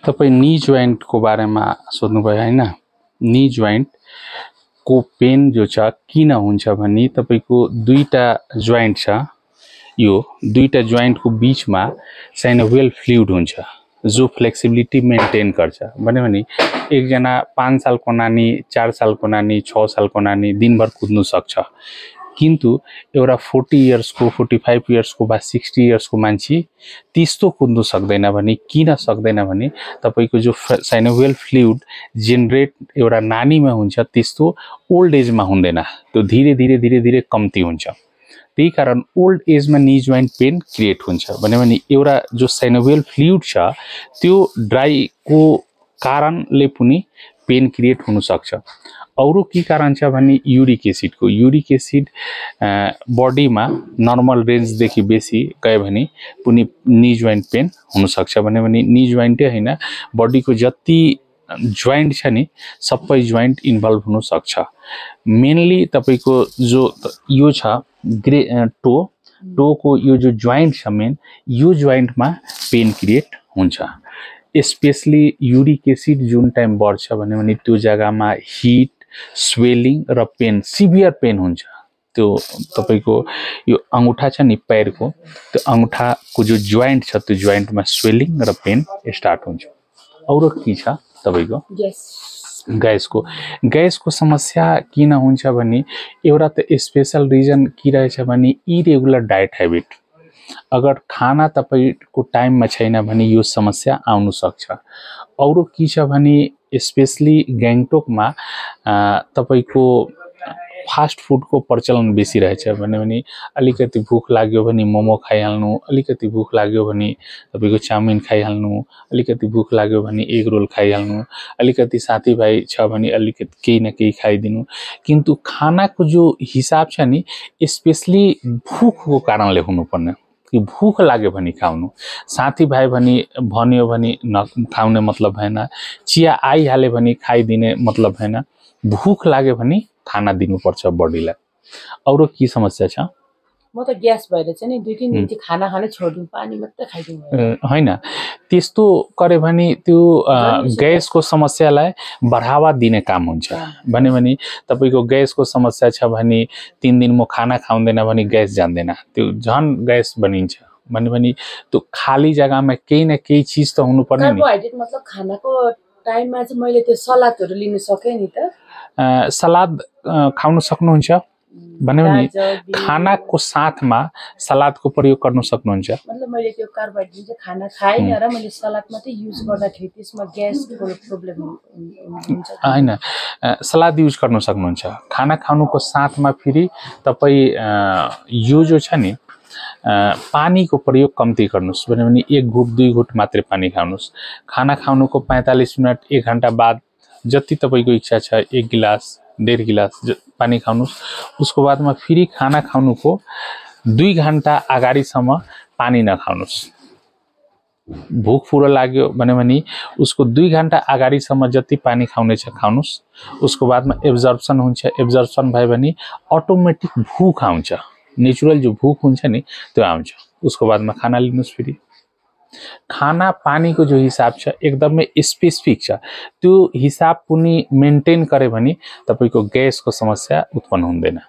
तपाई नी जोइन्ट को बारेमा सोध्नुभयो हैन। नी जोइन्ट को पेन जो छ किन हुन्छ भने तपाईको दुईटा जोइन्ट छ, यो दुईटा जोइन्ट को बीचमा साइनोभियल फ्लुइड हुन्छ जो फ्लेक्सिबिलिटी मेन्टेन गर्छ। भने एकजना 5 सालको नानी, 4 सालको नानी, 6 सालको नानी दिनभर कुद्नु सक्छ, किन्तु एउटा 40 इयर्सको, 45 इयर्सको वा 60 इयर्सको मान्छे त्यस्तो कुद्नु सक्दैन। भने किन सक्दैन भने तपाईको जो साइनोभियल फ्लुइड जेनरेट एउटा नानीमा हुन्छ त्यस्तो ओल्ड एजमा हुँदैन, त्यो धीरे धीरे कम्ती हुन्छ। त्यही कारण ओल्ड एजमा नी जोइन्ट पेन क्रिएट हुन्छ। भने एउटा जो साइनोभियल फ्लुइड छ त्यो ड्राई को कारणले पनि पेन क्रिएट हुन सक्छ। अरु के कारण छ भने युरिक एसिड बडीमा नर्मल रेंज देखि बेसी गयो भने पनि नी जोइन्ट पेन हुन सक्छ। भने नी जोइन्टै हैन, बडी को जति जोइन्ट छ नि सबै जोइन्ट इन्भल्भ हुन सक्छ। मेनली तपाईको जो यो छ टो को यो जो जोइन्ट छ मेन, यो जोइन्टमा पेन क्रिएट हुन्छ। स्पेशली युरिक एसिड जुन टाइम बढ्छ भने त्यो जग्गामा हिट, स्वेलिङ र पेन, सिभियर पेन हुन्छ। त्यो तपाईको यो अंगूठा छ नि पैरको, त्यो अंगूठाको जो जोइन्ट छ त्यो जोइन्टमा स्वेलिङ र पेन स्टार्ट हुन्छ। अरु के छ तपाईको ग्यासको समस्या किन हुन्छ भने एउटा त स्पेशल रिजन के रहेछ भने इरेगुलर डाइट हैबिट। अगर खाना तपाईको टाइममा छैन भने यो समस्या आउन सक्छ। अरु के छ भने स्पेशली ग्याङटोकमा तपाईको फास्ट फूड को प्रचलन बेसी रहेछ। भने अलिकति भूख लाग्यो भने मोमो खाइहाल्नु, अलिकति भूख लाग्यो भने तपाईको चाउमिन खाइहाल्नु, अलिकति भूख लाग्यो भने एग रोल खाइहाल्नु, अलिकति साथीभाइ छ भने अलिकति केही न केही खाइदिनु। किन्तु खानाको जो हिसाब छ नि स्पेशली भूखको कारणले हुनुपर्ने, कि भूख लाग्यो भने खाउनु, साथीभाइ भन्यो भने नखाउने मतलब भएन, चिया आइहाले भने खाइदिने मतलब भएन, भूख लाग्यो भने खाना दिनुपर्छ बडीलाई। अरु के समस्या छ? म त ग्यास भएर चाहिँ नि 2-3 दिन खाना खानै छोड्दिनु, पानी मात्र खाइदिनु हैन। त्यस्तो करे भने त्यो ग्यासको समस्यालाई बढावा दिने काम हुन्छ। भने तपाईको ग्यासको समस्या छ भने 3 दिन म खाना खाउँदैन भने ग्यास जान्दैन, त्यो झन ग्यास बनिन्छ। भने त्यो खाली जग्गामा केही न केही चीज त हुनु पर्ने नि। कार्बोहाइड्रेट मतलब खानाको टाइममा चाहिँ मैले त्यो सलादहरु लिन सके नि त। सलाद खाउन सक्नुहुन्छ। भने खानाको साथमा सलादको प्रयोग गर्न सक्नुहुन्छ। मतलब मैले त्यो कार्बोहाइड्रेट चाहिँ खाना खाइन र मैले सलाद मात्रै युज गर्दाखेरि त्यसमा ग्यासको प्रब्लम हुन्छ हैन। सलाद युज गर्न सक्नुहुन्छ। खाना खानुको साथमा फेरि तपाई यो जो छ नि पानी को प्रयोग कम्ती गर्नुस्। भने 1 घुट 2 घुट मात्रै पानी खानुस्। खाना खानुको 45 मिनट 1 घण्टा बाद जति तपाईको इच्छा छ 1 गिलास 1.5 गिलास पानी खानुस्। उसको बादमा फेरि खाना खानुको 2 घण्टा अगाडिसम्म पानी नखानुस्। भूख पुरो लाग्यो भने उसको 2 घण्टा अगाडिसम्म जति पानी खाउने छ खानुस्। उसको बादमा एब्जर्प्सन हुन्छ। एब्जर्प्सन भयो भने अटोमेटिक भूख आउँछ, नेचुरल जो भूख हुन्छ नि त्यो आउँछ। उसको बादमा खाना लिनुस्। फेरि खाना पानी को जो हिसाब छ एकदमै स्पेसिफिक छ, त्यो हिसाब पनि मेन्टेन गरे भने तपाईको ग्यासको समस्या उत्पन्न हुँदैन।